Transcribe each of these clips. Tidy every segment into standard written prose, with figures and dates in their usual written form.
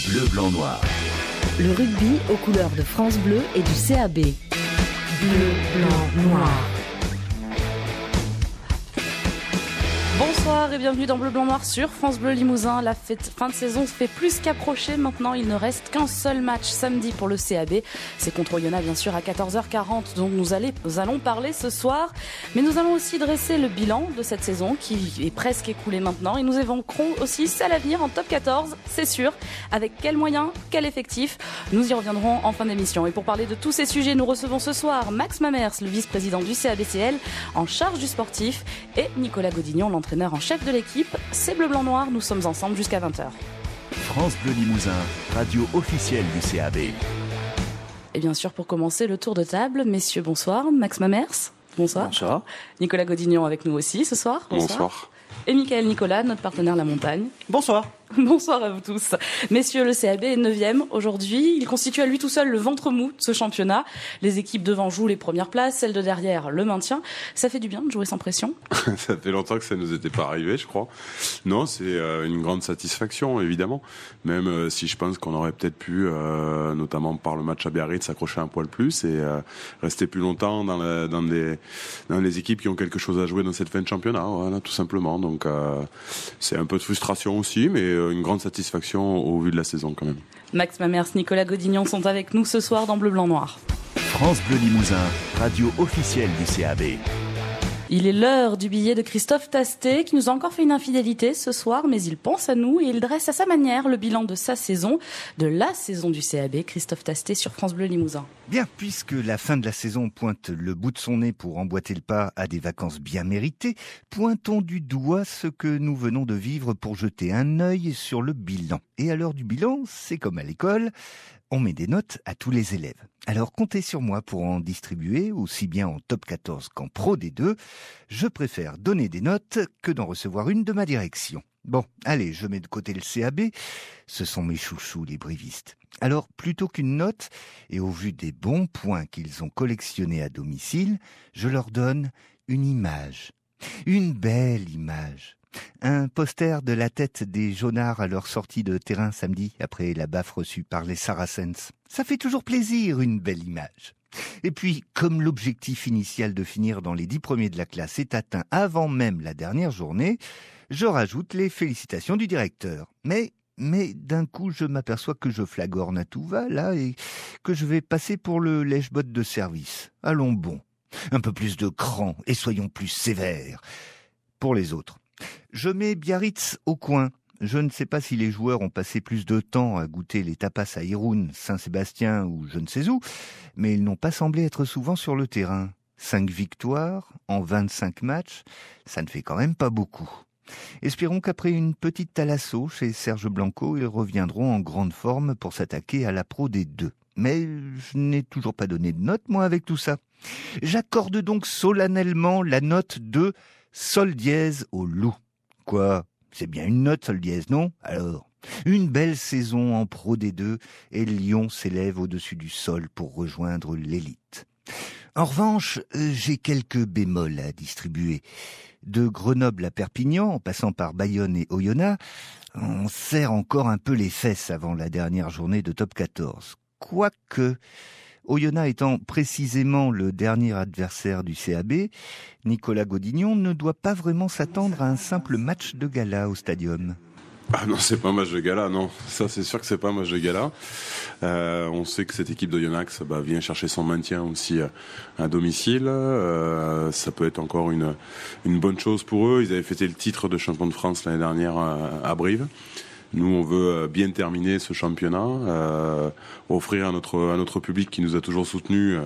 Bleu, blanc, noir. Le rugby aux couleurs de France Bleu et du CAB. Bleu, blanc, noir. Bonsoir et bienvenue dans Bleu Blanc Noir sur France Bleu Limousin. La fin de saison se fait plus qu'approcher. Maintenant, il ne reste qu'un seul match samedi pour le CAB. C'est contre Oyonnax, bien sûr, à 14h40. Donc nous allons parler ce soir. Mais nous allons aussi dresser le bilan de cette saison qui est presque écoulée maintenant. Et nous évoquerons aussi celle à venir en top 14, c'est sûr. Avec quels moyens, quel effectif? Nous y reviendrons en fin d'émission. Et pour parler de tous ces sujets, nous recevons ce soir Max Mamers, le vice-président du CABCL, en charge du sportif, et Nicolas Godignon, l'entraîneur en chef de l'équipe. C'est Bleu Blanc Noir, nous sommes ensemble jusqu'à 20h. France Bleu Limousin, radio officielle du CAB. Et bien sûr, pour commencer, le tour de table. Messieurs, bonsoir. Max Mamers, bonsoir. Bonsoir. Nicolas Godignon avec nous aussi ce soir. Bonsoir. Et Michael Nicolas, notre partenaire La Montagne. Bonsoir. Bonsoir à vous tous. Messieurs, le CAB est 9e aujourd'hui. Il constitue à lui tout seul le ventre mou de ce championnat. Les équipes devant jouent les premières places, celles de derrière le maintien. Ça fait du bien de jouer sans pression? Ça fait longtemps que ça nous était pas arrivé, je crois. Non, c'est une grande satisfaction, évidemment. Même si je pense qu'on aurait peut-être pu, notamment par le match à Biarritz, s'accrocher un poil plus et rester plus longtemps dans les équipes qui ont quelque chose à jouer dans cette fin de championnat. Voilà, tout simplement. Donc c'est un peu de frustration aussi, mais une grande satisfaction au vu de la saison quand même. Max Mamers, Nicolas Godignon sont avec nous ce soir dans Bleu Blanc Noir. France Bleu Limousin, radio officielle du CAB. Il est l'heure du billet de Christophe Tastet qui nous a encore fait une infidélité ce soir, mais il pense à nous et il dresse à sa manière le bilan de sa saison, de la saison du CAB. Christophe Tastet sur France Bleu Limousin. Bien, puisque la fin de la saison pointe le bout de son nez pour emboîter le pas à des vacances bien méritées, pointons du doigt ce que nous venons de vivre pour jeter un œil sur le bilan. Et à l'heure du bilan, c'est comme à l'école, on met des notes à tous les élèves. Alors comptez sur moi pour en distribuer, aussi bien en top 14 qu'en pro D2. Je préfère donner des notes que d'en recevoir une de ma direction. Bon, allez, je mets de côté le CAB. Ce sont mes chouchous, les brévistes. Alors, plutôt qu'une note, et au vu des bons points qu'ils ont collectionnés à domicile, je leur donne une image. Une belle image. Un poster de la tête des Jaunards à leur sortie de terrain samedi, après la baffe reçue par les Saracens. Ça fait toujours plaisir, une belle image. Et puis, comme l'objectif initial de finir dans les 10 premiers de la classe est atteint avant même la dernière journée, je rajoute les félicitations du directeur. Mais d'un coup, je m'aperçois que je flagorne à tout va, là, et que je vais passer pour le lèche-botte de service. Allons bon. Un peu plus de cran, et soyons plus sévères. Pour les autres. Je mets Biarritz au coin. Je ne sais pas si les joueurs ont passé plus de temps à goûter les tapas à Irun, Saint-Sébastien ou je ne sais où, mais ils n'ont pas semblé être souvent sur le terrain. 5 victoires en 25 matchs, ça ne fait quand même pas beaucoup. Espérons qu'après une petite thalasso chez Serge Blanco, ils reviendront en grande forme pour s'attaquer à la Pro D2. Mais je n'ai toujours pas donné de note, moi, avec tout ça. J'accorde donc solennellement la note de Sol dièse au loup. Quoi? C'est bien une note, Sol dièse, non? Alors, une belle saison en Pro D2 et Lyon s'élève au-dessus du sol pour rejoindre l'élite. En revanche, j'ai quelques bémols à distribuer. De Grenoble à Perpignan, en passant par Bayonne et Oyonnax, on serre encore un peu les fesses avant la dernière journée de top 14. Quoique, Oyonnax étant précisément le dernier adversaire du CAB, Nicolas Godignon ne doit pas vraiment s'attendre à un simple match de gala au stadium. Ah non, c'est pas un match de gala, non. Ça, c'est sûr que c'est pas un match de gala. On sait que cette équipe d'Oyonnax vient chercher son maintien aussi à domicile. Ça peut être encore une bonne chose pour eux. Ils avaient fêté le titre de champion de France l'année dernière à Brive. Nous, on veut bien terminer ce championnat, offrir à notre public qui nous a toujours soutenus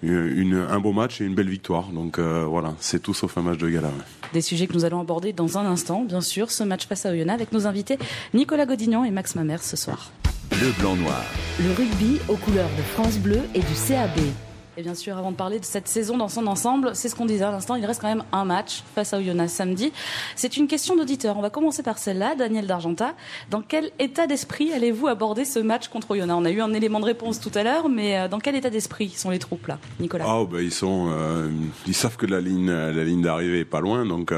un beau match et une belle victoire. Donc voilà, c'est tout sauf un match de gala. Ouais. Des sujets que nous allons aborder dans un instant, bien sûr, ce match face à Oyonnax avec nos invités Nicolas Godignon et Max Mamers ce soir. Bleu, blanc, noir. Le rugby aux couleurs de France Bleu et du CAB. Et bien sûr, avant de parler de cette saison dans son ensemble, c'est ce qu'on disait à l'instant, il reste quand même un match face à Oyonnax samedi. C'est une question d'auditeur. On va commencer par celle-là, Daniel D'Argentat. Dans quel état d'esprit allez-vous aborder ce match contre Oyonnax? On a eu un élément de réponse tout à l'heure, mais dans quel état d'esprit sont les troupes là, Nicolas? Ils savent que la ligne d'arrivée est pas loin, donc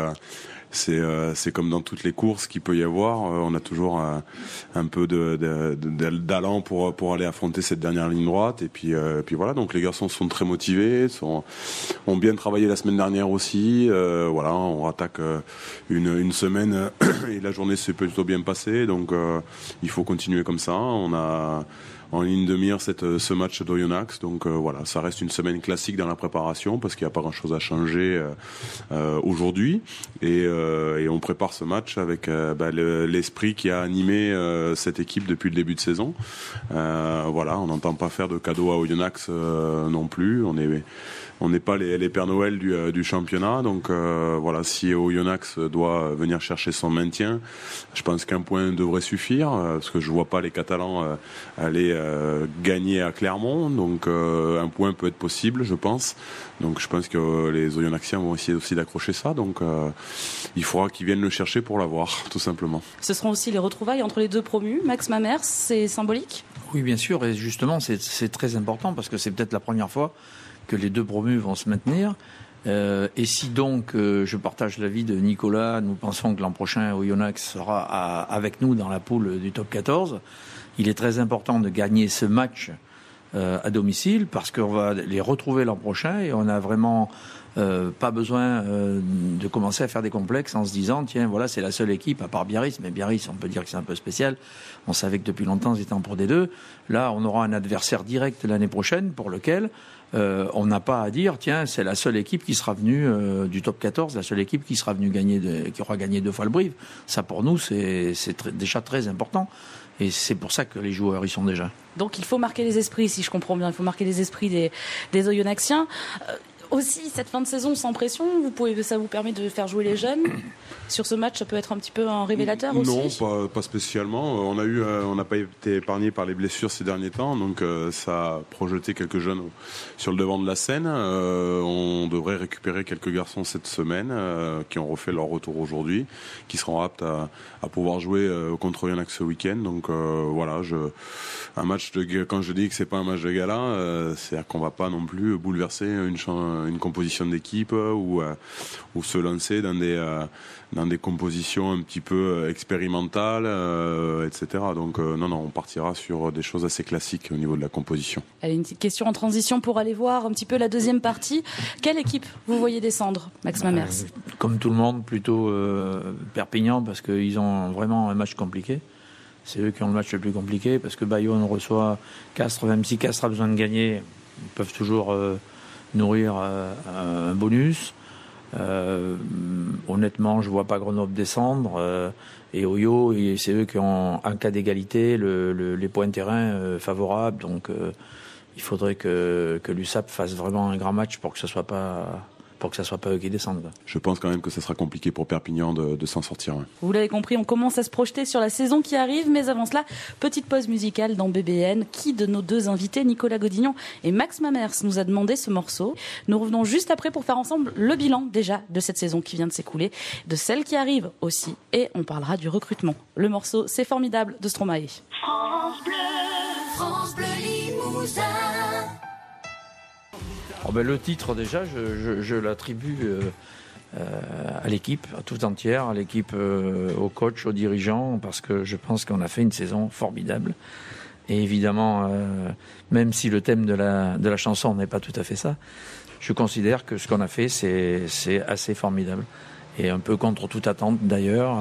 c'est comme dans toutes les courses qu'il peut y avoir. On a toujours un peu d'allant pour aller affronter cette dernière ligne droite. Et puis voilà. Donc les garçons sont très motivés, ont bien travaillé la semaine dernière aussi. Voilà, on attaque une semaine et la journée s'est plutôt bien passée. Donc il faut continuer comme ça. On a en ligne de mire ce match d'Oyonnax. Donc voilà, ça reste une semaine classique dans la préparation parce qu'il n'y a pas grand-chose à changer aujourd'hui. Et on prépare ce match avec l'esprit qui a animé cette équipe depuis le début de saison. Voilà, on n'entend pas faire de cadeaux à Oyonnax non plus. On n'est pas les Pères Noël du championnat. Donc voilà, si Oyonnax doit venir chercher son maintien, je pense qu'un point devrait suffire parce que je vois pas les Catalans aller gagner à Clermont. Donc un point peut être possible, je pense. Donc je pense que les Oyonnaxiens vont essayer aussi d'accrocher ça. Donc il faudra qu'ils viennent le chercher pour l'avoir, tout simplement. Ce seront aussi les retrouvailles entre les deux promus. Max Mamers, c'est symbolique ? Oui, bien sûr. Et justement, c'est très important parce que c'est peut-être la première fois que les deux promus vont se maintenir. Et si donc je partage l'avis de Nicolas, nous pensons que l'an prochain Oyonnax sera avec nous dans la poule du top 14. Il est très important de gagner ce match à domicile parce qu'on va les retrouver l'an prochain et on n'a vraiment pas besoin de commencer à faire des complexes en se disant tiens voilà c'est la seule équipe à part Biarritz, mais Biarritz on peut dire que c'est un peu spécial, on savait que depuis longtemps ils étaient en Pro D2, là on aura un adversaire direct l'année prochaine pour lequel on n'a pas à dire tiens c'est la seule équipe qui sera venue du top 14, la seule équipe qui sera venue qui aura gagné 2 fois le Brive. Ça pour nous c'est déjà très important. Et c'est pour ça que les joueurs y sont déjà. Donc il faut marquer les esprits, si je comprends bien. Il faut marquer les esprits des Oyonnaxiens. Aussi, cette fin de saison sans pression, ça vous permet de faire jouer les jeunes. Sur ce match, ça peut être un petit peu un révélateur aussi. Non, pas spécialement. On n'a pas été épargné par les blessures ces derniers temps, donc ça a projeté quelques jeunes sur le devant de la scène. On devrait récupérer quelques garçons cette semaine qui ont refait leur retour aujourd'hui, qui seront aptes à pouvoir jouer contre Oyonnax ce week-end. Donc voilà, un match quand je dis que c'est pas un match de gala, c'est-à-dire qu'on va pas non plus bouleverser une composition d'équipe ou se lancer dans des compositions un petit peu expérimentales, etc. Donc non, on partira sur des choses assez classiques au niveau de la composition. Allez, une petite question en transition pour aller voir un petit peu la deuxième partie. Quelle équipe vous voyez descendre, Max Mamers ? Comme tout le monde, plutôt Perpignan, parce qu'ils ont vraiment un match compliqué. C'est eux qui ont le match le plus compliqué, parce que Bayonne reçoit Castres, même si Castres a besoin de gagner, ils peuvent toujours nourrir un bonus. Honnêtement, je vois pas Grenoble descendre. Et Oyo, c'est eux qui ont un cas d'égalité, les points de terrain favorables. Donc, il faudrait que l'USAP fasse vraiment un grand match pour que ce soit pas eux qui descendent. Je pense quand même que ça sera compliqué pour Perpignan de s'en sortir. Ouais. Vous l'avez compris, on commence à se projeter sur la saison qui arrive, mais avant cela, petite pause musicale dans BBN. Qui de nos deux invités, Nicolas Godignon et Max Mamers, nous a demandé ce morceau? Nous revenons juste après pour faire ensemble le bilan déjà de cette saison qui vient de s'écouler, de celle qui arrive aussi, et on parlera du recrutement. Le morceau, c'est formidable, de Stromae. France Bleu Limousin. Le titre, déjà, je l'attribue à l'équipe, à toute entière, à l'équipe, au coach, aux dirigeants, parce que je pense qu'on a fait une saison formidable. Et évidemment, même si le thème de la chanson n'est pas tout à fait ça, je considère que ce qu'on a fait, c'est assez formidable. Et un peu contre toute attente, d'ailleurs,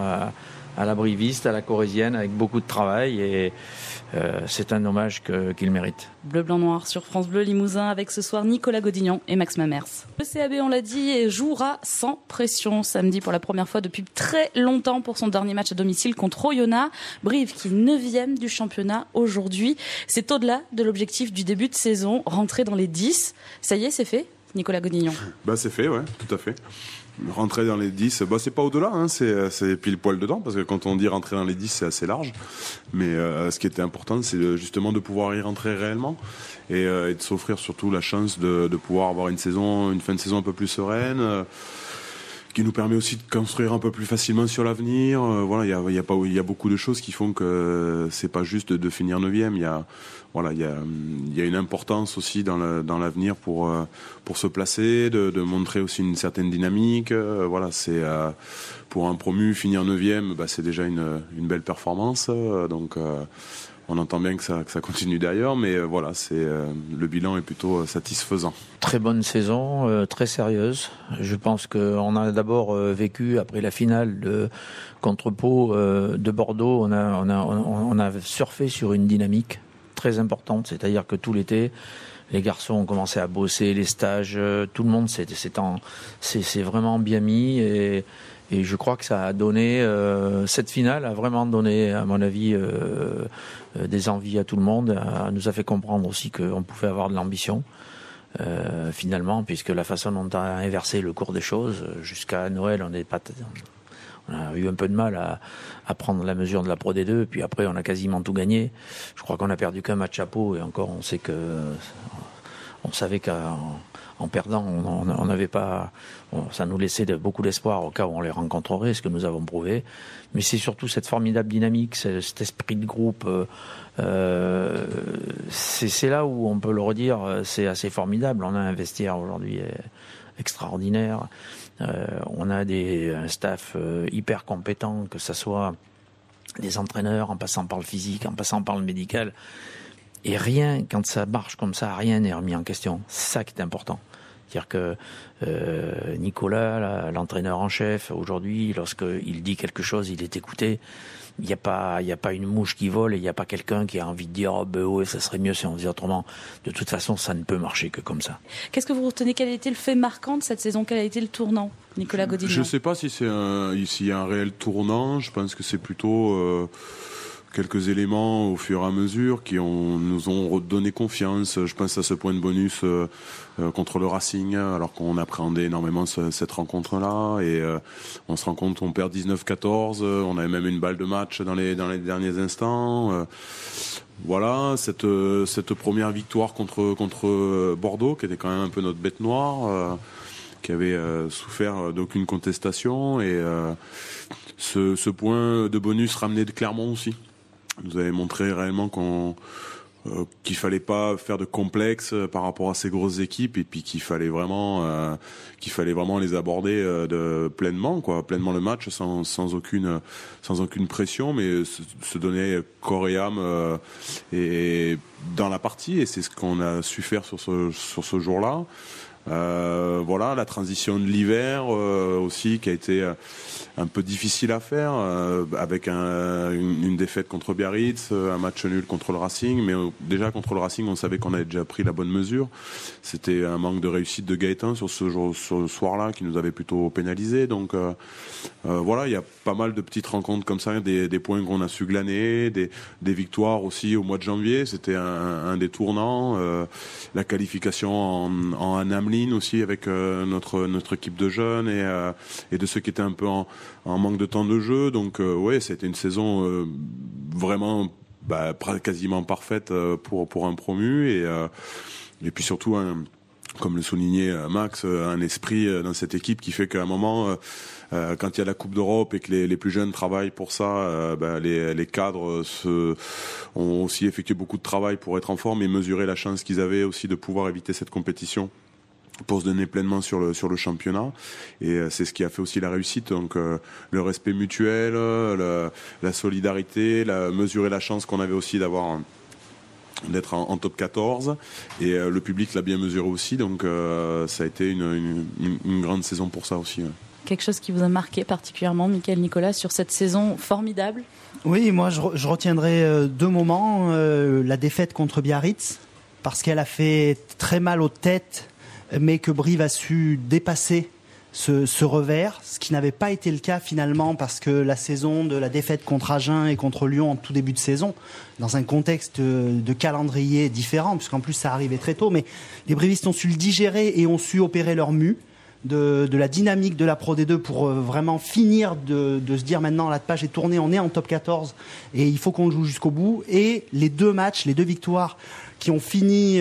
à la briviste, à la corésienne, avec beaucoup de travail, et c'est un hommage qu'il mérite. Bleu, blanc, noir sur France Bleu Limousin, avec ce soir Nicolas Godignon et Max Mamers. Le CAB, on l'a dit, jouera sans pression samedi pour la première fois depuis très longtemps pour son dernier match à domicile contre Oyonnax. Brive qui est 9e du championnat aujourd'hui. C'est au-delà de l'objectif du début de saison, rentrer dans les 10. Ça y est, c'est fait, Nicolas Godignon? C'est fait, ouais, tout à fait. Rentrer dans les 10, c'est pas au-delà, hein, c'est pile poil dedans, parce que quand on dit rentrer dans les 10, c'est assez large. Mais ce qui était important, c'est justement de pouvoir y rentrer réellement et de s'offrir surtout la chance de pouvoir avoir une fin de saison un peu plus sereine. qui nous permet aussi de construire un peu plus facilement sur l'avenir. Voilà, il y a beaucoup de choses qui font que c'est pas juste de finir 9e. Il y a une importance aussi dans l'avenir pour se placer, de montrer aussi une certaine dynamique. Voilà, c'est pour un promu finir 9e, c'est déjà une belle performance. Donc on entend bien que ça continue d'ailleurs, mais voilà, le bilan est plutôt satisfaisant. Très bonne saison, très sérieuse. Je pense qu'on a d'abord vécu, après la finale contre Pau de Bordeaux, on a surfé sur une dynamique très importante, c'est-à-dire que tout l'été, les garçons ont commencé à bosser, les stages, tout le monde s'est vraiment bien mis et je crois que ça a donné, cette finale a vraiment donné, à mon avis, des envies à tout le monde, nous a fait comprendre aussi qu'on pouvait avoir de l'ambition, finalement, puisque la façon dont on a inversé le cours des choses, jusqu'à Noël, on a eu un peu de mal à prendre la mesure de la Pro D2, puis après on a quasiment tout gagné. Je crois qu'on a perdu qu'un match à Pau, et encore on savait qu'en perdant, on n'avait pas, ça nous laissait beaucoup d'espoir au cas où on les rencontrerait, ce que nous avons prouvé. Mais c'est surtout cette formidable dynamique, cet esprit de groupe. C'est là où on peut le redire, c'est assez formidable. On a un vestiaire aujourd'hui extraordinaire. On a un staff hyper compétent, que ce soit des entraîneurs, en passant par le physique, en passant par le médical. Et rien, quand ça marche comme ça, rien n'est remis en question. C'est ça qui est important. C'est-à-dire que Nicolas, l'entraîneur en chef, aujourd'hui, lorsqu'il dit quelque chose, il est écouté. Il n'y a pas une mouche qui vole et il n'y a pas quelqu'un qui a envie de dire ouais, ça serait mieux si on faisait autrement. De toute façon, ça ne peut marcher que comme ça. Qu'est-ce que vous retenez? Quel a été le fait marquant de cette saison? Quel a été le tournant, Nicolas Godinot? Je ne sais pas s'il y a un réel tournant. Je pense que c'est plutôt quelques éléments au fur et à mesure qui nous ont redonné confiance. Je pense à ce point de bonus contre le Racing, alors qu'on appréhendait énormément cette rencontre-là, et on se rend compte qu'on perd 19-14, on avait même une balle de match dans les derniers instants. Voilà, cette première victoire contre Bordeaux, qui était quand même un peu notre bête noire, qui avait souffert d'aucune contestation, et ce point de bonus ramené de Clermont aussi nous avait montré réellement qu'il fallait pas faire de complexe par rapport à ces grosses équipes, et puis qu'il fallait vraiment les aborder pleinement le match sans aucune pression, mais se donner corps et âme et dans la partie, et c'est ce qu'on a su faire sur ce jour-là. Voilà, la transition de l'hiver aussi, qui a été un peu difficile à faire, avec une défaite contre Biarritz, un match nul contre le Racing, mais déjà contre le Racing on savait qu'on avait déjà pris la bonne mesure. C'était un manque de réussite de Gaëtan sur ce soir-là qui nous avait plutôt pénalisé. Donc voilà, il y a pas mal de petites rencontres comme ça, des points qu'on a su glaner, des victoires aussi au mois de janvier, c'était un des tournants, la qualification en Ameline aussi avec notre équipe de jeunes et de ceux qui étaient un peu en manque de temps de jeu. Donc ouais, c'était une saison vraiment quasiment parfaite pour un promu, et puis surtout comme le soulignait Max, un esprit dans cette équipe qui fait qu'à un moment, quand il y a la Coupe d'Europe et que les plus jeunes travaillent pour ça, les cadres ont aussi effectué beaucoup de travail pour être en forme et mesurer la chance qu'ils avaient aussi de pouvoir éviter cette compétition pour se donner pleinement sur le championnat, et c'est ce qui a fait aussi la réussite. Donc le respect mutuel, la solidarité, mesurer la chance qu'on avait aussi d'être en top 14, et le public l'a bien mesuré aussi, donc ça a été une grande saison pour ça aussi. Quelque chose qui vous a marqué particulièrement, Mickaël Nicolas, sur cette saison formidable? Oui, moi je retiendrai deux moments. La défaite contre Biarritz, parce qu'elle a fait très mal aux têtes, mais que Brive a su dépasser ce revers, ce qui n'avait pas été le cas finalement, parce que la saison de la défaite contre Agen et contre Lyon en tout début de saison, dans un contexte de calendrier différent, puisqu'en plus ça arrivait très tôt, mais les Brivistes ont su le digérer et ont su opérer leur mue de la dynamique de la Pro D2 pour vraiment finir de se dire maintenant la page est tournée, on est en top 14 et il faut qu'on joue jusqu'au bout. Et les deux victoires qui ont fini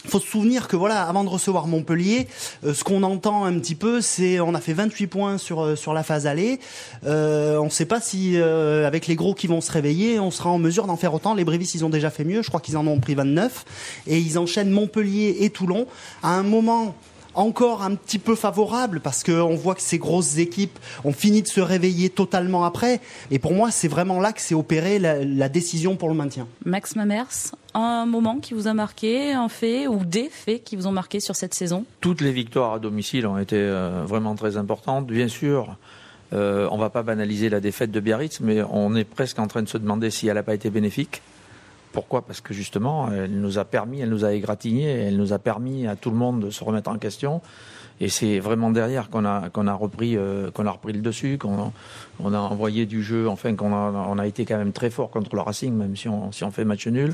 faut se souvenir que voilà, avant de recevoir Montpellier, ce qu'on entend un petit peu, c'est on a fait 28 points sur la phase aller. On ne sait pas si avec les gros qui vont se réveiller, on sera en mesure d'en faire autant. Les Brévis, ils ont déjà fait mieux. Je crois qu'ils en ont pris 29 et ils enchaînent Montpellier et Toulon à un moment encore un petit peu favorable parce qu'on voit que ces grosses équipes ont fini de se réveiller totalement après. Et pour moi, c'est vraiment là que s'est opérée la décision pour le maintien. Max Mamers, un moment qui vous a marqué, un fait ou des faits qui vous ont marqué sur cette saison? Toutes les victoires à domicile ont été vraiment très importantes. Bien sûr, on ne va pas banaliser la défaite de Biarritz, mais on est presque en train de se demander si elle n'a pas été bénéfique. Pourquoi ? Parce que justement, elle nous a égratigné, elle nous a permis à tout le monde de se remettre en question. Et c'est vraiment derrière qu'on a repris le dessus, qu'on a envoyé du jeu, enfin on a été quand même très fort contre le Racing, même si on fait match nul.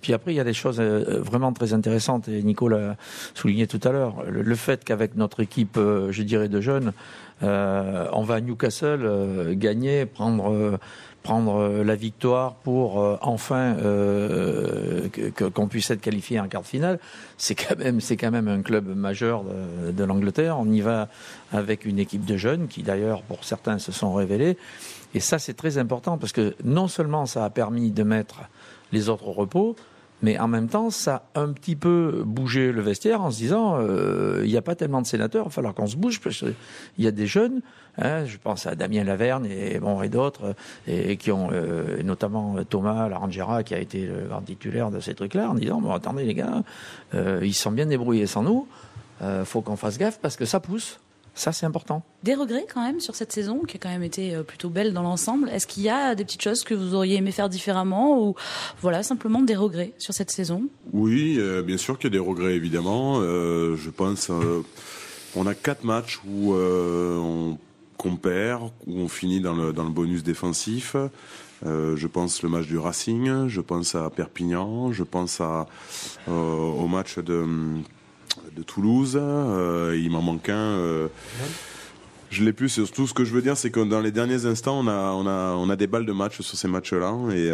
Puis après, il y a des choses vraiment très intéressantes, et Nico l'a souligné tout à l'heure. Le fait qu'avec notre équipe, je dirais de jeunes, on va à Newcastle gagner, prendre la victoire pour enfin qu'on puisse être qualifié en quart de finale, c'est quand même un club majeur de l'Angleterre. On y va avec une équipe de jeunes qui d'ailleurs pour certains se sont révélés, et ça c'est très important parce que non seulement ça a permis de mettre les autres au repos, mais en même temps, ça a un petit peu bougé le vestiaire en se disant il n'y a pas tellement de sénateurs, il va falloir qu'on se bouge parce qu'il y a des jeunes, je pense à Damien Laverne et d'autres, et qui ont notamment Thomas Larangera qui a été le grand titulaire de ces trucs-là, en disant bon, attendez les gars, ils se sont bien débrouillés sans nous, faut qu'on fasse gaffe parce que ça pousse. Ça, c'est important. Des regrets quand même sur cette saison qui a quand même été plutôt belle dans l'ensemble. Est-ce qu'il y a des petites choses que vous auriez aimé faire différemment ou voilà simplement des regrets sur cette saison? Oui, bien sûr qu'il y a des regrets évidemment. Je pense on a 4 matchs où qu'on perd, où on finit dans le bonus défensif. Je pense le match du Racing, je pense à Perpignan, je pense au match de Toulouse, il m'en manque un. Je l'ai plus. Surtout, ce que je veux dire, c'est que dans les derniers instants, on a des balles de match sur ces matchs-là. Et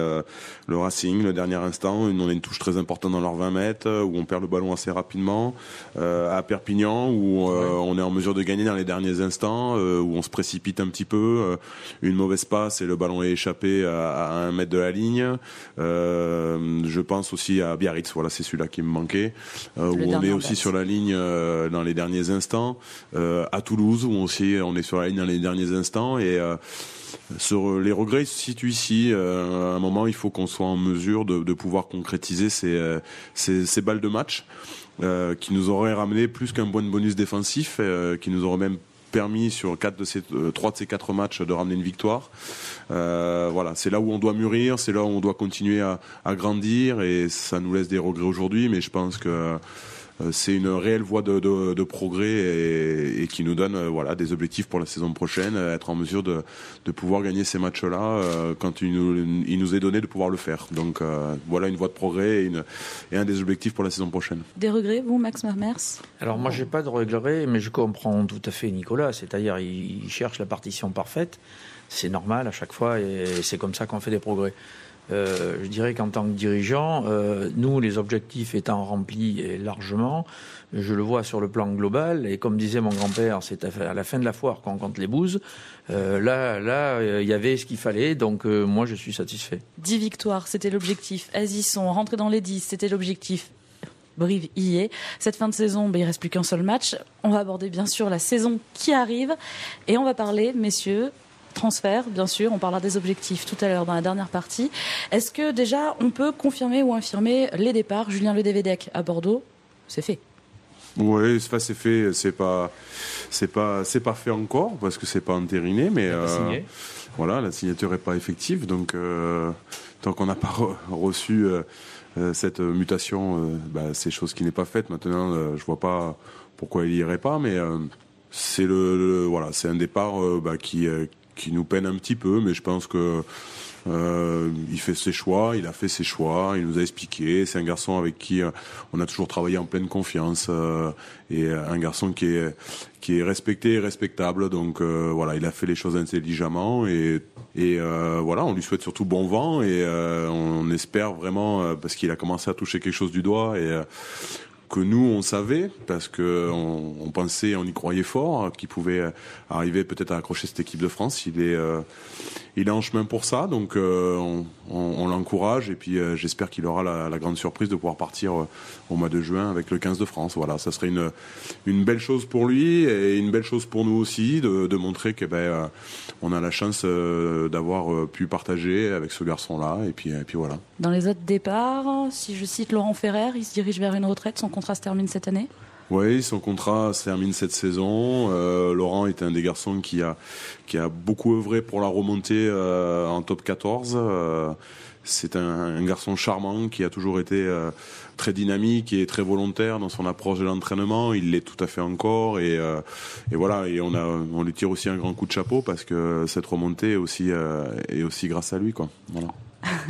le Racing, le dernier instant, on a une touche très importante dans leurs 20 mètres, où on perd le ballon assez rapidement. À Perpignan, où on est en mesure de gagner dans les derniers instants, où on se précipite un petit peu. Une mauvaise passe et le ballon est échappé à 1 mètre de la ligne. Je pense aussi à Biarritz. Voilà, c'est celui-là qui me manquait. Où on est aussi sur la ligne dans les derniers instants. À Toulouse, où on est sur la ligne dans les derniers instants, et sur les regrets se situent ici. À un moment, il faut qu'on soit en mesure de pouvoir concrétiser ces balles de match qui nous auraient ramené plus qu'un bon bonus défensif, qui nous auraient même permis sur 3 de ces 4 matchs de ramener une victoire. Voilà, c'est là où on doit mûrir, c'est là où on doit continuer à grandir, et ça nous laisse des regrets aujourd'hui, mais je pense que c'est une réelle voie de progrès et qui nous donne des objectifs pour la saison prochaine, être en mesure de pouvoir gagner ces matchs-là quand il nous est donné de pouvoir le faire. Donc voilà une voie de progrès et un des objectifs pour la saison prochaine. Des regrets, vous, Max Mamers? Alors moi, j'ai pas de regrets, mais je comprends tout à fait Nicolas. C'est-à-dire, il cherche la partition parfaite. C'est normal à chaque fois, et c'est comme ça qu'on fait des progrès. Je dirais qu'en tant que dirigeant, nous, les objectifs étant remplis et largement, je le vois sur le plan global, et comme disait mon grand-père, c'est à la fin de la foire qu'on compte les bouses. Là, il y avait ce qu'il fallait, donc moi, je suis satisfait. 10 victoires, c'était l'objectif. Azisson, rentrer dans les 10, c'était l'objectif. Brive y est. Cette fin de saison, il ne reste plus qu'un seul match. On va aborder bien sûr la saison qui arrive, et on va parler, messieurs, transfert, bien sûr, on parlera des objectifs tout à l'heure dans la dernière partie. Est-ce que déjà on peut confirmer ou infirmer les départs? Julien Ledevedec à Bordeaux, c'est fait. Oui, c'est fait. C'est pas fait encore parce que c'est pas entériné, mais voilà, la signature est pas effective, donc tant qu'on n'a pas reçu cette mutation, c'est chose qui n'est pas faite. Maintenant, je vois pas pourquoi il y irait pas, mais c'est c'est un départ qui nous peine un petit peu, mais je pense que Il fait ses choix, il a fait ses choix, il nous a expliqué. C'est un garçon avec qui on a toujours travaillé en pleine confiance et un garçon qui est respecté et respectable. Donc voilà, il a fait les choses intelligemment et voilà, on lui souhaite surtout bon vent et on espère vraiment parce qu'il a commencé à toucher quelque chose du doigt et que nous on savait parce que on pensait, on y croyait fort qu'il pouvait arriver peut-être à accrocher cette équipe de France. Il est en chemin pour ça, donc on l'encourage et puis j'espère qu'il aura la grande surprise de pouvoir partir au mois de juin avec le 15 de France. Voilà, ça serait une belle chose pour lui et une belle chose pour nous aussi de montrer que on a la chance d'avoir pu partager avec ce garçon-là et puis voilà. Dans les autres départs, si je cite Laurent Ferrer, il se dirige vers une retraite, son contrat se termine cette année. Oui, son contrat se termine cette saison. Laurent est un des garçons qui a beaucoup œuvré pour la remontée en top 14. C'est un garçon charmant qui a toujours été très dynamique et très volontaire dans son approche de l'entraînement. Il l'est tout à fait encore et voilà. Et on lui tire aussi un grand coup de chapeau parce que cette remontée est aussi grâce à lui, quoi. Voilà.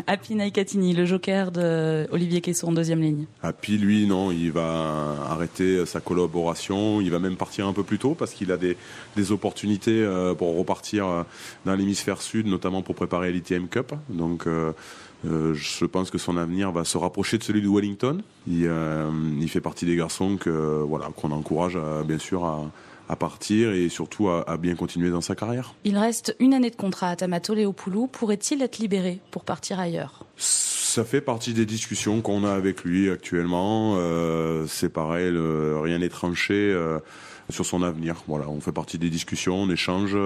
Happy Naikatini, le joker de Olivier Caisson en deuxième ligne. Happy, lui, non, il va arrêter sa collaboration. Il va même partir un peu plus tôt parce qu'il a des opportunités pour repartir dans l'hémisphère sud, notamment pour préparer l'ITM Cup. Donc, je pense que son avenir va se rapprocher de celui de Wellington. Il fait partie des garçons qu'on encourage bien sûr à partir et surtout à bien continuer dans sa carrière. Il reste une année de contrat à Tamato Leopoulou. Pourrait-il être libéré pour partir ailleurs ? Ça fait partie des discussions qu'on a avec lui actuellement. C'est pareil, rien n'est tranché sur son avenir. Voilà, on fait partie des discussions, on échange.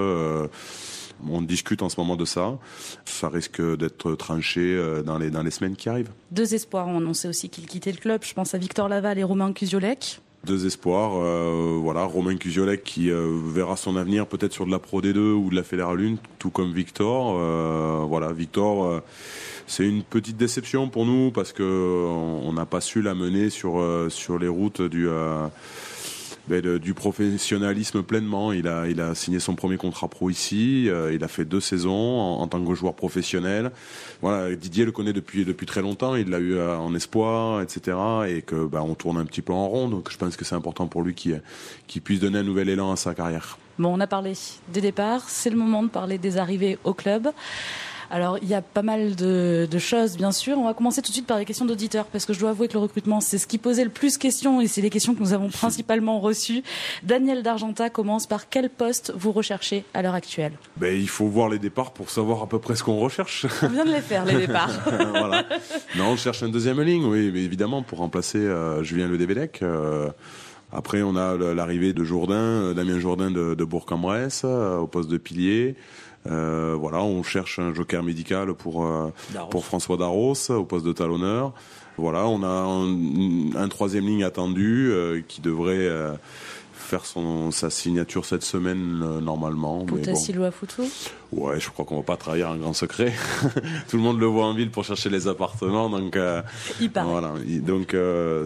On discute en ce moment de ça. Ça risque d'être tranché dans les semaines qui arrivent. Deux espoirs ont annoncé aussi qu'ils quittaient le club. Je pense à Victor Laval et Romain Kuziolek. Deux espoirs, Romain Kuziolek qui verra son avenir peut-être sur de la Pro D2 ou de la Fédéral 1, tout comme Victor. Victor, c'est une petite déception pour nous parce que on n'a pas su l'amener sur les routes du professionnalisme pleinement. Il a signé son premier contrat pro ici, il a fait 2 saisons en tant que joueur professionnel. Voilà, Didier le connaît depuis très longtemps, il l'a eu en espoir, etc. Et que on tourne un petit peu en rond, donc je pense que c'est important pour lui qu'il puisse donner un nouvel élan à sa carrière. Bon, on a parlé des départs, c'est le moment de parler des arrivées au club. Alors, il y a pas mal de choses, bien sûr. On va commencer tout de suite par les questions d'auditeurs, parce que je dois avouer que le recrutement, c'est ce qui posait le plus de questions, et c'est les questions que nous avons principalement reçues. Daniel d'Argenta commence par quel poste vous recherchez à l'heure actuelle ? Il faut voir les départs pour savoir à peu près ce qu'on recherche. On vient de les faire, les départs. Voilà. Non, on cherche un deuxième ligne, oui, mais évidemment, pour remplacer Julien Ledebelec. Après, on a l'arrivée de Damien Jourdain de Bourg-en-Bresse, au poste de pilier. On cherche un joker médical pour François Darros au poste de talonneur. Voilà, on a un troisième ligne attendu qui devrait faire sa signature cette semaine normalement. Poutassilou Afoutou. Ouais, je crois qu'on va pas trahir un grand secret. Tout le monde le voit en ville pour chercher les appartements, donc il paraît. Voilà, donc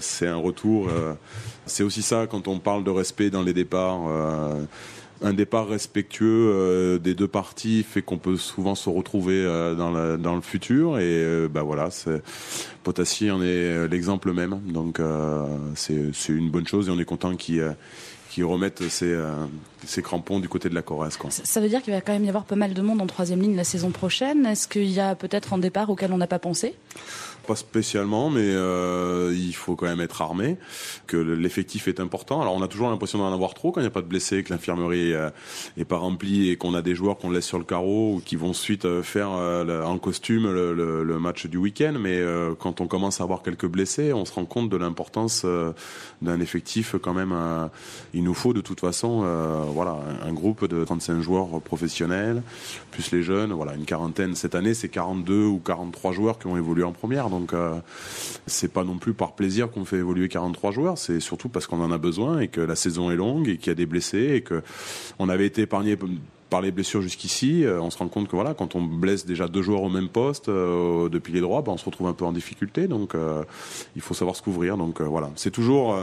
c'est un retour. C'est aussi ça quand on parle de respect dans les départs. Un départ respectueux des deux parties fait qu'on peut souvent se retrouver dans le futur et Potassi en est l'exemple même, donc c'est une bonne chose et on est content qu'ils remettent ces crampons du côté de la Corrèze, quoi. Ça veut dire qu'il va quand même y avoir pas mal de monde en troisième ligne la saison prochaine. Est-ce qu'il y a peut-être un départ auquel on n'a pas pensé ? Pas spécialement, mais il faut quand même être armé, que l'effectif est important. Alors on a toujours l'impression d'en avoir trop quand il n'y a pas de blessés, que l'infirmerie est pas remplie et qu'on a des joueurs qu'on laisse sur le carreau ou qui vont ensuite faire en costume le match du week-end. Mais quand on commence à avoir quelques blessés, on se rend compte de l'importance d'un effectif quand même. Il nous faut de toute façon un groupe de 35 joueurs professionnels, plus les jeunes, une quarantaine. Cette année, c'est 42 ou 43 joueurs qui ont évolué en première. Donc c'est pas non plus par plaisir qu'on fait évoluer 43 joueurs, c'est surtout parce qu'on en a besoin et que la saison est longue et qu'il y a des blessés et que on avait été épargné par les blessures jusqu'ici. On se rend compte que quand on blesse déjà 2 joueurs au même poste de pilier droit, on se retrouve un peu en difficulté. Donc il faut savoir se couvrir. Donc c'est toujours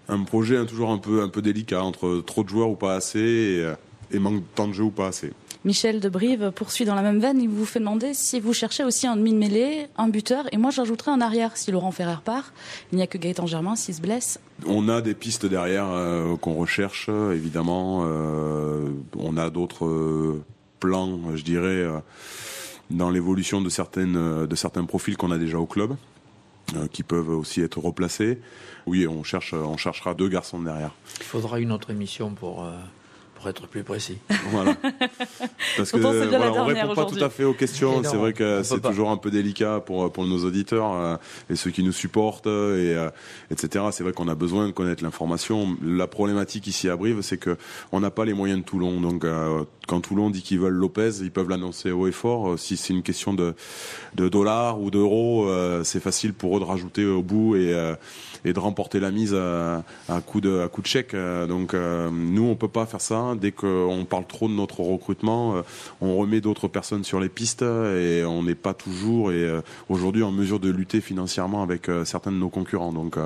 un projet toujours un peu délicat entre trop de joueurs ou pas assez et manque de temps de jeu ou pas assez. Michel de Brive poursuit dans la même veine. Il vous fait demander si vous cherchez aussi un demi-mêlée, un buteur. Et moi, j'ajouterais un arrière si Laurent Ferrer part. Il n'y a que Gaëtan Germain s'il se blesse. On a des pistes derrière qu'on recherche, évidemment. On a d'autres plans, je dirais, dans l'évolution de certains profils qu'on a déjà au club, qui peuvent aussi être replacés. Oui, on cherchera 2 garçons derrière. Il faudra une autre émission pour être plus précis. Voilà. Parce que on répond pas tout à fait aux questions. C'est vrai que c'est toujours un peu délicat pour nos auditeurs et ceux qui nous supportent etc. C'est vrai qu'on a besoin de connaître l'information. La problématique ici à Brive, c'est que on n'a pas les moyens de Toulon. Donc quand Toulon dit qu'ils veulent Lopez, ils peuvent l'annoncer haut et fort. Si c'est une question de dollars ou d'euros, c'est facile pour eux de rajouter au bout et de remporter la mise à coup de chèque. Donc nous, on peut pas faire ça. Dès qu'on parle trop de notre recrutement, on remet d'autres personnes sur les pistes et on n'est pas toujours aujourd'hui en mesure de lutter financièrement avec certains de nos concurrents. Donc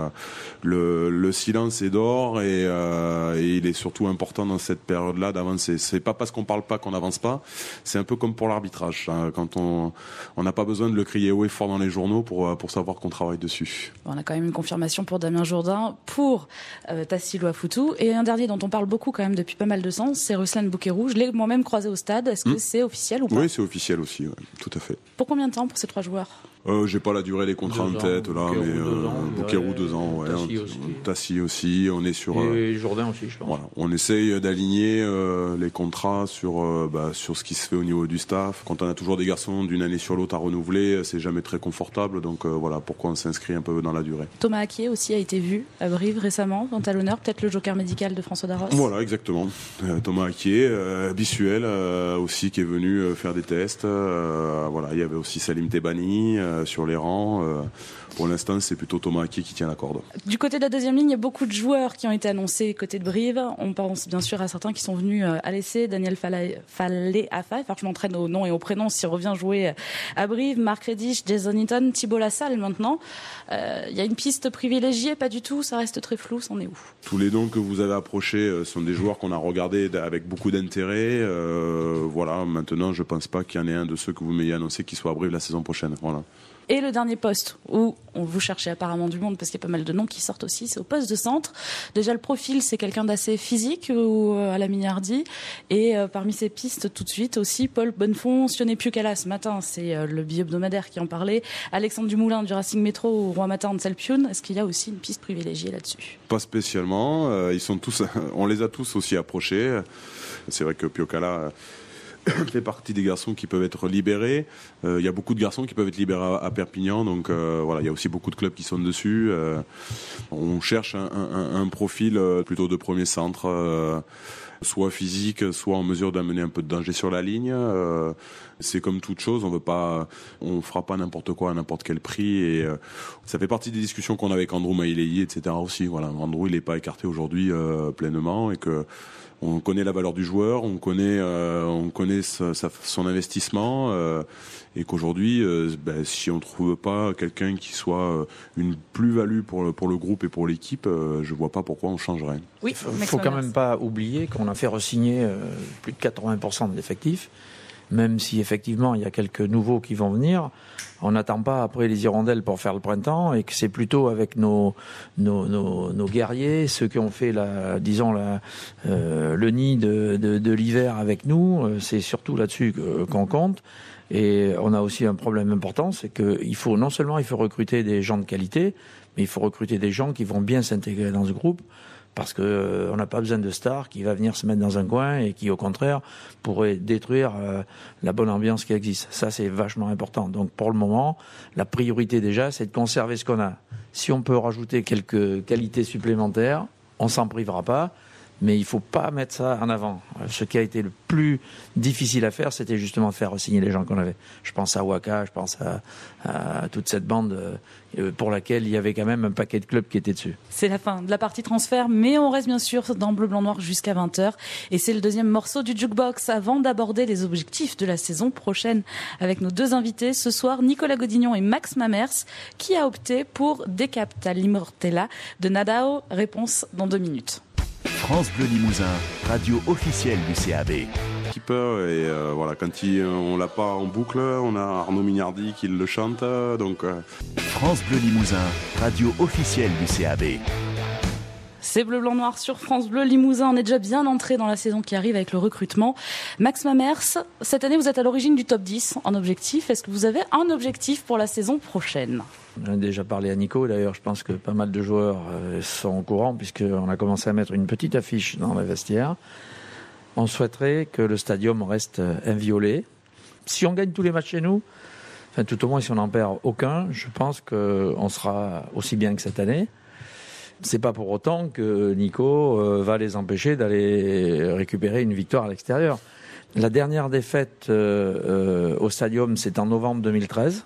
le silence est d'or et il est surtout important dans cette période-là d'avancer. C'est pas parce qu'on parle pas qu'on n'avance pas. C'est un peu comme pour l'arbitrage. Quand on n'a pas besoin de le crier haut et fort dans les journaux pour savoir qu'on travaille dessus. On a quand même une confirmation pour Damien Jourdain, pour Tassilo Afoutou, et un dernier dont on parle beaucoup quand même depuis pas mal de temps, c'est Ruslan Bouquerou. Je l'ai moi-même croisé au stade. Est-ce que c'est officiel ou pas ? Oui, c'est officiel aussi, ouais, tout à fait. Pour combien de temps pour ces 3 joueurs ? J'ai pas la durée des contrats en tête là, mais Bouquerou 2 ans, ouais. Tassi aussi, on est sur. Et Jourdain aussi, je pense. Voilà, on essaye d'aligner les contrats sur ce qui se fait au niveau du staff. Quand on a toujours des garçons d'une année sur l'autre à renouveler, c'est jamais très confortable. Donc voilà pourquoi on s'inscrit un peu dans la durée. Thomas Aquier aussi a été vu à Brive récemment, dans à l'honneur, peut-être le joker médical de François Darros. Voilà, exactement. Thomas Aquier, Bissuel aussi qui est venu faire des tests. Voilà, il y avait aussi Salim Tebani. Sur les rangs, pour l'instant, c'est plutôt Thomas Aquier qui tient la corde. Du côté de la deuxième ligne, il y a beaucoup de joueurs qui ont été annoncés côté de Brive. On pense bien sûr à certains qui sont venus à l'essai. Daniel Fallet-Afa, il faut que je m'entraîne au nom et au prénom s'il revient jouer à Brive. Marc Redich, Jason Eaton, Thibault Lassalle maintenant. Il y a une piste privilégiée, pas du tout, ça reste très flou, c'en est où ? Tous les noms que vous avez approchés sont des joueurs qu'on a regardés avec beaucoup d'intérêt. Voilà, maintenant, je pense pas qu'il y en ait un de ceux que vous m'ayez annoncé qui soit à Brive la saison prochaine. Voilà. Et le dernier poste où on vous cherchez apparemment du monde, parce qu'il y a pas mal de noms qui sortent aussi, c'est au poste de centre. Déjà, le profil, c'est quelqu'un d'assez physique ou à la Mignardi. Et parmi ces pistes, tout de suite aussi, Paul Bonnefond, Sioné Piucala ce matin, c'est le bi-hebdomadaire qui en parlait. Alexandre Dumoulin du Racing Métro ou Roi Matin de Selpiune. Est-ce qu'il y a aussi une piste privilégiée là-dessus ? Pas spécialement. Ils sont tous, on les a tous aussi approchés. C'est vrai que Piucala fait partie des garçons qui peuvent être libérés. Il y a beaucoup de garçons qui peuvent être libérés à Perpignan, donc voilà, il y a aussi beaucoup de clubs qui sont dessus. On cherche un profil plutôt de premier centre, soit physique, soit en mesure d'amener un peu de danger sur la ligne. C'est comme toute chose, on fera pas n'importe quoi à n'importe quel prix, et ça fait partie des discussions qu'on a avec Andrew Mailei, etc. aussi. Voilà, Andrew, il n'est pas écarté aujourd'hui pleinement, et que on connaît la valeur du joueur, on connaît son investissement, et qu'aujourd'hui, si on trouve pas quelqu'un qui soit une plus-value pour le groupe et pour l'équipe, je vois pas pourquoi on changerait. Oui, faut quand même pas oublier qu'on a fait re-signer plus de 80% de l'effectif. Même si effectivement il y a quelques nouveaux qui vont venir, on n'attend pas après les hirondelles pour faire le printemps, et que c'est plutôt avec nos guerriers, ceux qui ont fait le nid de l'hiver avec nous. C'est surtout là-dessus qu'on compte. Et on a aussi un problème important, c'est qu'il faut non seulement recruter des gens de qualité, mais il faut recruter des gens qui vont bien s'intégrer dans ce groupe. Parce que on n'a pas besoin de stars qui va venir se mettre dans un coin et qui, au contraire, pourrait détruire la bonne ambiance qui existe. Ça, c'est vachement important. Donc, pour le moment, la priorité déjà, c'est de conserver ce qu'on a. Si on peut rajouter quelques qualités supplémentaires, on s'en privera pas. Mais il ne faut pas mettre ça en avant. Ce qui a été le plus difficile à faire, c'était justement de faire signer les gens qu'on avait. Je pense à Waka, je pense à toute cette bande pour laquelle il y avait quand même un paquet de clubs qui étaient dessus. C'est la fin de la partie transfert, mais on reste bien sûr dans Bleu, Blanc, Noir jusqu'à 20h. Et c'est le deuxième morceau du Jukebox avant d'aborder les objectifs de la saison prochaine avec nos 2 invités. Ce soir, Nicolas Godignon et Max Mamers, qui a opté pour Decapta l'Immortella de Nadao. Réponse dans 2 minutes. France Bleu Limousin, radio officielle du CAB. l'équipe. Et voilà, quand on l'a pas en boucle, on a Arnaud Mignardi qui le chante. Donc, France Bleu Limousin, radio officielle du CAB. C'est Bleu, Blanc, Noir sur France Bleu Limousin. On est déjà bien entré dans la saison qui arrive avec le recrutement. Max Mamers, cette année, vous êtes à l'origine du top 10 en objectif. Est-ce que vous avez un objectif pour la saison prochaine ? On a déjà parlé à Nico, d'ailleurs, je pense que pas mal de joueurs sont au courant, puisqu'on a commencé à mettre une petite affiche dans les vestiaires. On souhaiterait que le stadium reste inviolé. Si on gagne tous les matchs chez nous, enfin tout au moins si on n'en perd aucun, je pense qu'on sera aussi bien que cette année. C'est pas pour autant que Nico va les empêcher d'aller récupérer une victoire à l'extérieur. La dernière défaite au stadium, c'est en novembre 2013,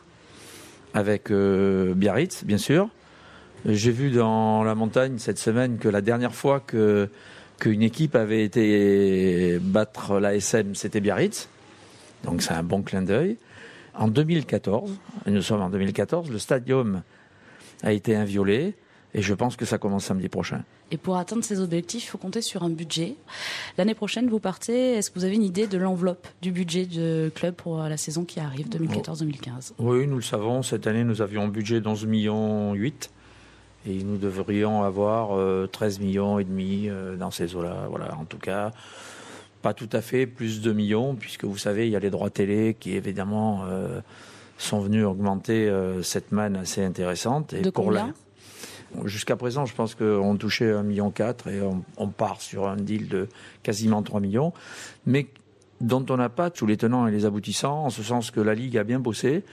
avec Biarritz, bien sûr. J'ai vu dans la montagne cette semaine que la dernière fois qu'une équipe avait été battre l'ASM, c'était Biarritz. Donc c'est un bon clin d'œil. En 2014, et nous sommes en 2014, le stadium a été inviolé. Et je pense que ça commence samedi prochain. Et pour atteindre ces objectifs, il faut compter sur un budget. L'année prochaine, vous partez. Est-ce que vous avez une idée de l'enveloppe du budget du club pour la saison qui arrive, 2014-2015 ? Oui, nous le savons. Cette année, nous avions un budget d'11,8 millions. Et nous devrions avoir 13,5 millions dans ces eaux-là. Voilà, en tout cas, pas tout à fait plus de millions, puisque vous savez, il y a les droits télé qui, évidemment, sont venus augmenter cette manne assez intéressante. Et de combien ? Jusqu'à présent, je pense qu'on touchait 1,4 million et on part sur un deal de quasiment 3 millions, mais dont on n'a pas tous les tenants et les aboutissants, en ce sens que la Ligue a bien bossé.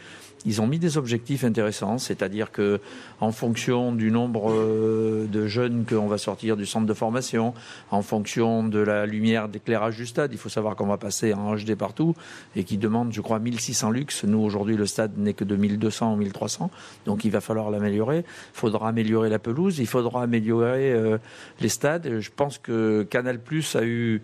Ils ont mis des objectifs intéressants, c'est-à-dire que en fonction du nombre de jeunes qu'on va sortir du centre de formation, en fonction de la lumière d'éclairage du stade, il faut savoir qu'on va passer en HD partout et qui demande, je crois, 1600 lux. Nous, aujourd'hui, le stade n'est que de 1200 ou 1300, donc il va falloir l'améliorer. Il faudra améliorer la pelouse, il faudra améliorer les stades. Je pense que Canal+ a eu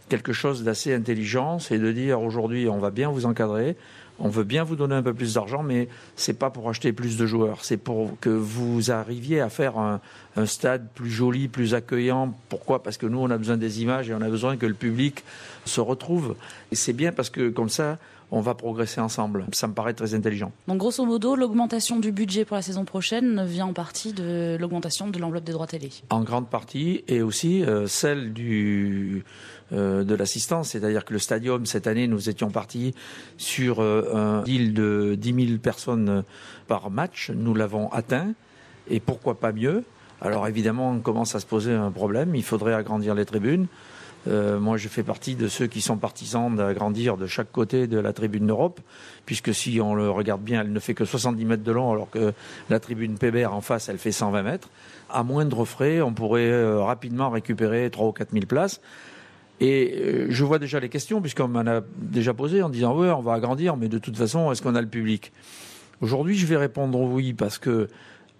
quelque chose d'assez intelligent, c'est de dire aujourd'hui, on va bien vous encadrer. On veut bien vous donner un peu plus d'argent, mais c'est pas pour acheter plus de joueurs. C'est pour que vous arriviez à faire un stade plus joli, plus accueillant. Pourquoi ? Parce que nous, on a besoin des images et on a besoin que le public se retrouve. Et c'est bien parce que comme ça, on va progresser ensemble. Ça me paraît très intelligent. Donc grosso modo, l'augmentation du budget pour la saison prochaine vient en partie de l'augmentation de l'enveloppe des droits télé. En grande partie, et aussi celle de l'assistance, c'est-à-dire que le stadium, cette année, nous étions partis sur un deal de 10 000 personnes par match. Nous l'avons atteint, et pourquoi pas mieux ? Alors évidemment, on commence à se poser un problème, il faudrait agrandir les tribunes. Moi, je fais partie de ceux qui sont partisans d'agrandir de chaque côté de la tribune d'Europe, puisque si on le regarde bien, elle ne fait que 70 mètres de long, alors que la tribune Pébert en face, elle fait 120 mètres. À moindre frais, on pourrait rapidement récupérer 3 ou 4 000 places. Et je vois déjà les questions, puisqu'on m'en a déjà posé en disant « ouais, on va agrandir, mais de toute façon, est-ce qu'on a le public ?» Aujourd'hui, je vais répondre oui, parce que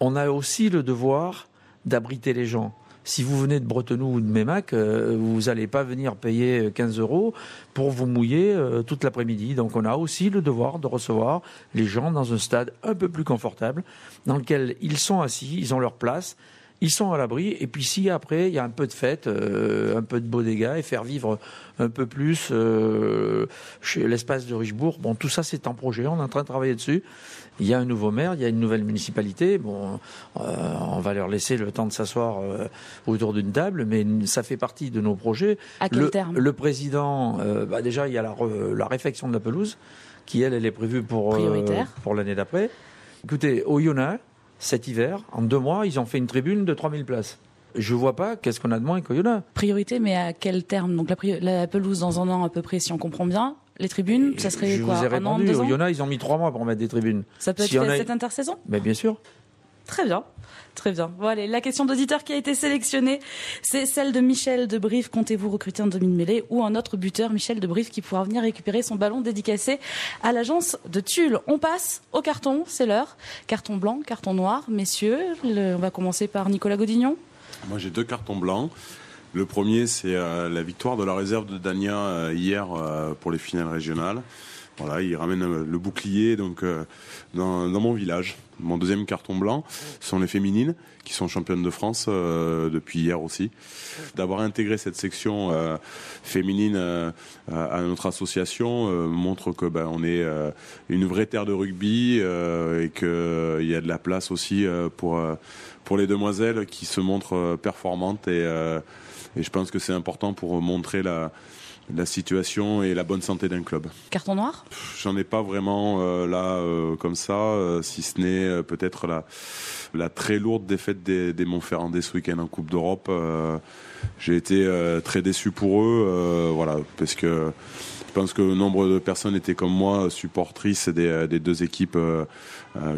on a aussi le devoir d'abriter les gens. Si vous venez de Bretenoux ou de Mémac, vous n'allez pas venir payer 15 € pour vous mouiller toute l'après-midi. Donc on a aussi le devoir de recevoir les gens dans un stade un peu plus confortable, dans lequel ils sont assis, ils ont leur place, ils sont à l'abri. Et puis si après, il y a un peu de fête, un peu de bodega, et faire vivre un peu plus chez l'espace de Richebourg. Bon, tout ça, c'est en projet, on est en train de travailler dessus. Il y a un nouveau maire, il y a une nouvelle municipalité. Bon, on va leur laisser le temps de s'asseoir autour d'une table, mais ça fait partie de nos projets. À quel terme ? Le président, déjà, il y a la réfection de la pelouse, qui, elle est prévue pour l'année d'après. Écoutez, au Yona, cet hiver, en 2 mois, ils ont fait une tribune de 3000 places. Je vois pas qu'est-ce qu'on a de moins qu'au Yona. Priorité, mais à quel terme ? Donc la pelouse dans un an à peu près, si on comprend bien. Les tribunes, ça serait quoi ? Je vous ai répondu, au Yona, ils ont mis 3 mois pour mettre des tribunes. Ça peut être fait cette intersaison ? Mais bien sûr. Très bien. Très bien. Bon, allez, la question d'auditeur qui a été sélectionnée, c'est celle de Michel de Brive. Comptez-vous recruter un demi-mêlée ou un autre buteur, Michel de Brive, qui pourra venir récupérer son ballon dédicacé à l'agence de Tulle. On passe au carton, c'est l'heure. Carton blanc, carton noir. Messieurs, on va commencer par Nicolas Godignon. Moi, j'ai 2 cartons blancs. Le premier, c'est la victoire de la réserve de Dania hier pour les finales régionales. Voilà, il ramène le bouclier donc dans mon village. Mon deuxième carton blanc sont les féminines qui sont championnes de France depuis hier aussi. D'avoir intégré cette section féminine à notre association montre que on est une vraie terre de rugby et qu'il y a de la place aussi pour les demoiselles qui se montrent performantes et je pense que c'est important pour montrer la situation et la bonne santé d'un club. Carton noir ? J'en ai pas vraiment comme ça, si ce n'est peut-être la très lourde défaite des Montferrandais ce week-end en Coupe d'Europe. J'ai été très déçu pour eux, parce que je pense que nombre de personnes étaient comme moi supportrices des deux équipes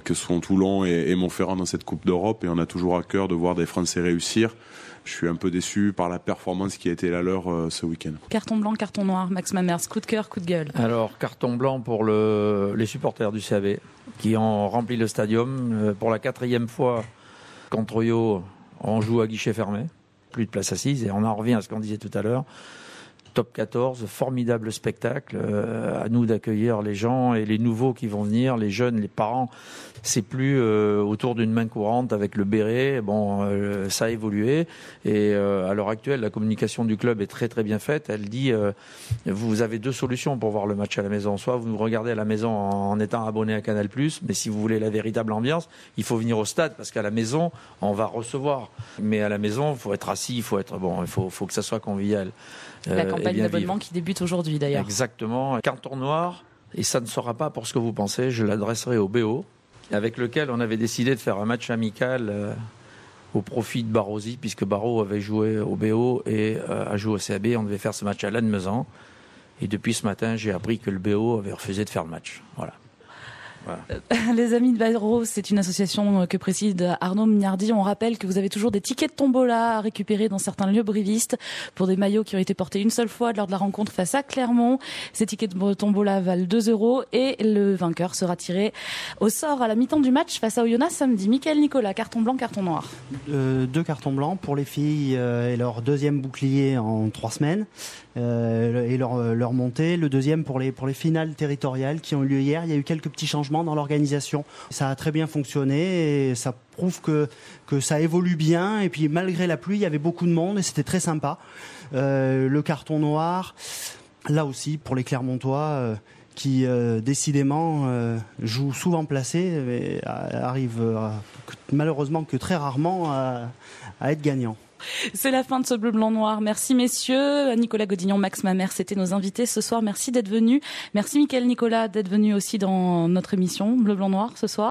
que sont Toulon et Montferrand dans cette Coupe d'Europe, et on a toujours à cœur de voir des Français réussir. Je suis un peu déçu par la performance qui a été la leur ce week-end. Carton blanc, carton noir, Max Mamers, coup de cœur, coup de gueule. Alors, carton blanc pour les supporters du CAB qui ont rempli le stadium. Pour la 4e fois contre Oyo, on joue à guichet fermé, plus de place assise, et on en revient à ce qu'on disait tout à l'heure. Top 14, formidable spectacle, à nous d'accueillir les gens et les nouveaux qui vont venir, les jeunes, les parents. C'est plus autour d'une main courante avec le béret. Ça a évolué et à l'heure actuelle, la communication du club est très très bien faite. Elle dit vous avez 2 solutions pour voir le match à la maison. Soit vous nous regardez à la maison en étant abonné à Canal+, mais si vous voulez la véritable ambiance, il faut venir au stade parce qu'à la maison, on va recevoir. Mais à la maison, il faut être assis, il faut que ça soit convivial. La campagne d'abonnement qui débute aujourd'hui d'ailleurs. Exactement. Carton noir, et ça ne sera pas pour ce que vous pensez, je l'adresserai au BO, avec lequel on avait décidé de faire un match amical au profit de Barrosi, puisque Barreau avait joué au BO et a joué au CAB. On devait faire ce match à Lannemezan. Et depuis ce matin, j'ai appris que le BO avait refusé de faire le match. Voilà. Les Amis de Barreau, c'est une association que préside Arnaud Mignardi. On rappelle que vous avez toujours des tickets de tombola à récupérer dans certains lieux brivistes pour des maillots qui ont été portés une seule fois lors de la rencontre face à Clermont. Ces tickets de tombola valent 2 € et le vainqueur sera tiré au sort à la mi-temps du match face à Oyonnax samedi. Mickaël Nicolas, carton blanc, carton noir. 2 cartons blancs pour les filles et leur 2e bouclier en 3 semaines. Et leur montée. Le 2e pour les finales territoriales qui ont eu lieu hier. Il y a eu quelques petits changements dans l'organisation. Ça a très bien fonctionné et ça prouve que ça évolue bien. Et puis malgré la pluie, il y avait beaucoup de monde et c'était très sympa. Le carton noir, là aussi pour les Clermontois qui décidément jouent souvent placés et arrivent malheureusement que très rarement à être gagnants. C'est la fin de ce Bleu Blanc Noir. Merci messieurs. Nicolas Godignon, Max Mamers, c'était nos invités ce soir. Merci d'être venus. Merci Mickaël Nicolas d'être venu aussi dans notre émission Bleu Blanc Noir ce soir.